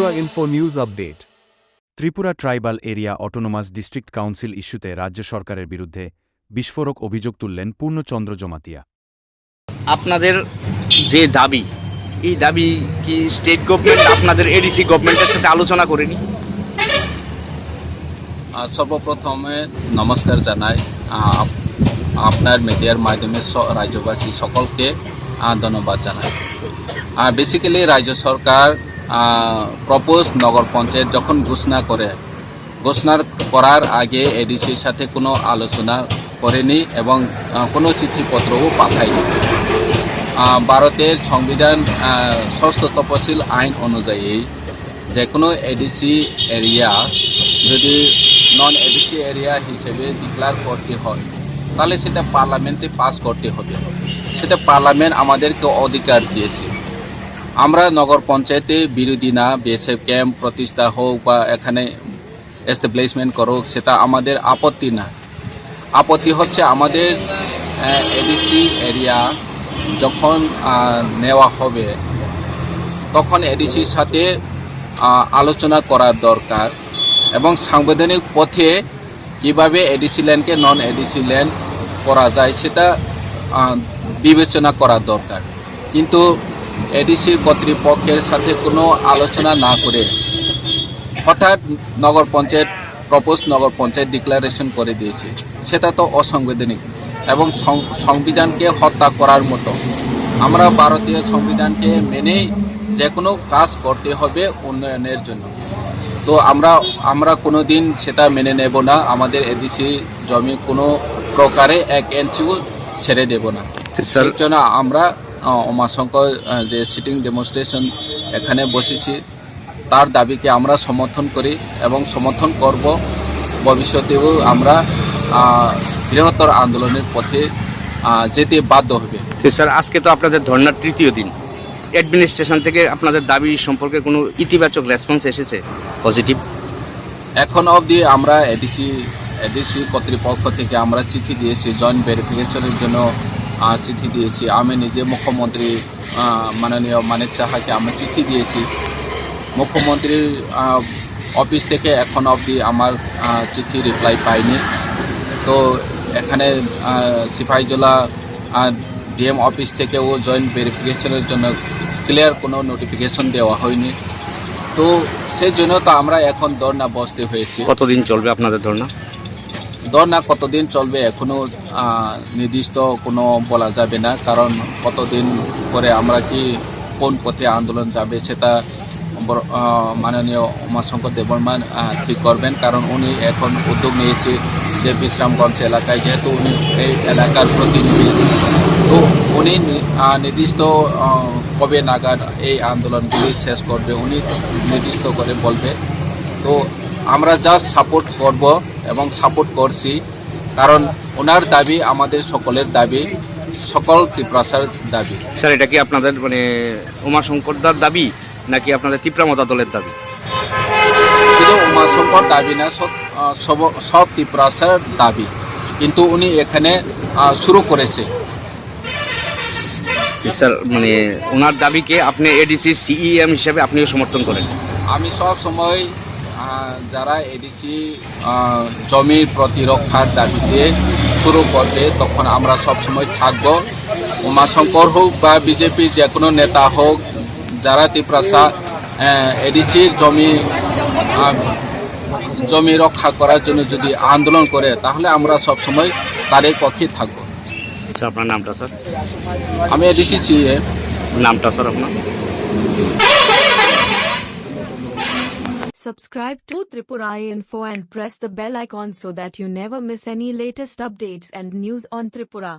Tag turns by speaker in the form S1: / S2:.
S1: Tripura Info News Update. Tripura tribal area autonomous district council ইস্যুতে রাজ্য সরকারের বিরুদ্ধে বিস্ফোরক অভিযোগ তুললেন পূর্ণচন্দ্র জমাতিয়া।
S2: আপনাদের যে দাবি, এই দাবি কি স্টেট গভর্নমেন্ট আপনাদের এডিসি গভর্নমেন্টের সাথে আলোচনা করেনি?
S3: সর্বপ্রথমে নমস্কার জানাই। আপনার মিডিয়ার মাধ্যমে রাজ্যবাসী সকলকে ধন্যবাদ জানাই। বেসিক্যালি রাজ্য সরকার প্রপোজ নগর পঞ্চায়েত যখন ঘোষণা করার আগে এডিসির সাথে কোনো আলোচনা করেনি এবং কোনো চিঠিপত্রও পাঠায়নি। ভারতের সংবিধান ষষ্ঠ তফসিল আইন অনুযায়ী যে কোনো এডিসি এরিয়া যদি নন এডিসি এরিয়া হিসেবে ডিক্লার করতে হয় তাহলে সেটা পার্লামেন্টে পাস করতে হবে। সেটা পার্লামেন্ট আমাদেরকে অধিকার দিয়েছে। আমরা নগর পঞ্চায়েতে বিরোধী না, বিএসএফ ক্যাম্প প্রতিষ্ঠা হোক বা এখানে এস্টাবলিশমেন্ট করুক, সেটা আমাদের আপত্তি না। আপত্তি হচ্ছে আমাদের এডিসি এরিয়া যখন নেওয়া হবে তখন এডিসির সাথে আলোচনা করার দরকার এবং সাংবিধানিক পথে কীভাবে এডিসি ল্যান্ডকে নন এডিসি ল্যান্ড করা যায় সেটা বিবেচনা করা দরকার। কিন্তু এডিসি কর্তৃপক্ষের সাথে কোনো আলোচনা না করে হঠাৎ নগর পঞ্চায়েত ডিক্লারেশন করে দিয়েছে, সেটা তো অসাংবিধানিক এবং সংবিধানকে হত্যা করার মতো। আমরা ভারতীয় সংবিধানকে মেনেই যে কোনো কাজ করতে হবে উন্নয়নের জন্য। তো আমরা কোনো দিন সেটা মেনে নেব না। আমাদের এডিসি জমি কোনো প্রকারে 1 ইঞ্চিও ছেড়ে দেব না। সেই জন্য আমরা উমাশঙ্কর যে সিটিং ডেমনস্ট্রেশন এখানে বসেছি তার দাবিকে আমরা সমর্থন করি এবং সমর্থন করব। ভবিষ্যতেও আমরা বৃহত্তর আন্দোলনের পথে যেতে বাধ্য হবে।
S2: স্যার, আজকে তো আপনাদের ধর্নার তৃতীয় দিন। অ্যাডমিনিস্ট্রেশন থেকে আপনাদের দাবি সম্পর্কে কোনো ইতিবাচক রেসপন্স এসেছে পজিটিভ?
S3: এখন অবধি আমরা এডিসি কর্তৃপক্ষ থেকে আমরা চিঠি দিয়েছি, জয়েন্ট ভেরিফিকেশনের জন্য চিঠি দিয়েছি। আমি নিজে মুখ্যমন্ত্রী মাননীয় মানিক সাহাকে আমরা চিঠি দিয়েছি। মুখ্যমন্ত্রীর অফিস থেকে এখন অবধি আমার চিঠি রিপ্লাই পাইনি। তো এখানে সিপাহীজলা ডিএম অফিস থেকেও জয়েন্ট ভেরিফিকেশনের জন্য ক্লিয়ার কোনো নোটিফিকেশন দেওয়া হয়নি। তো সেই জন্য তো আমরা এখন ধর্না বসতে হয়েছে।
S2: কতদিন চলবে আপনাদের ধর্না?
S3: ধর্না কতদিন চলবে এখনও নির্দিষ্ট কোনো বলা যাবে না, কারণ কতদিন পরে আমরা কি কোন পথে আন্দোলন যাবে সেটা মাননীয় উমাশঙ্কর দেববর্মা ঠিক করবেন। কারণ উনি এখন উদ্যোগ নিয়েছে যে বিশ্রামগঞ্জ এলাকায়, যেহেতু উনি এই এলাকার প্রতিনিধি, তো উনি নির্দিষ্ট কবে নাগাদ এই আন্দোলনগুলি শেষ করবে উনি নির্দিষ্ট করে বলবে। তো আমরা জাস্ট সাপোর্ট করব এবং সাপোর্ট করছি, কারণ ওনার দাবি আমাদের সকলের দাবি, সকল ত্রিপুরাসার দাবি।
S2: স্যার, এটা কি আপনাদের উমাশঙ্করদার দাবি নাকি আপনাদের ত্রিপুরা দলের দাবি?
S3: শুধু উমাশঙ্কর দাবি না, সব ত্রিপুরাসার দাবি, কিন্তু উনি এখানে শুরু করেছে।
S2: স্যার, ওনার দাবিকে আপনি এডিসির সিইএম হিসেবে আপনিও সমর্থন করেন?
S3: আমি সব সময় যারা এডিসি জমির প্রতিরক্ষার দাবিতে শুরু করবে তখন আমরা সব সময় থাকব। উমাশঙ্কর হোক বা বিজেপির যে কোনো নেতা হোক, যারা ত্রিপুরা এডিসির জমি রক্ষা করার জন্য যদি আন্দোলন করে তাহলে আমরা সব সময় তাদের পক্ষে থাকব।
S2: স্যার, আপনার নামটা? স্যার,
S3: আমি এডিসি সিএম।
S2: নামটা স্যার আপনার?
S4: Subscribe to Tripura Info and press the bell icon so that you never miss any latest updates and news on Tripura.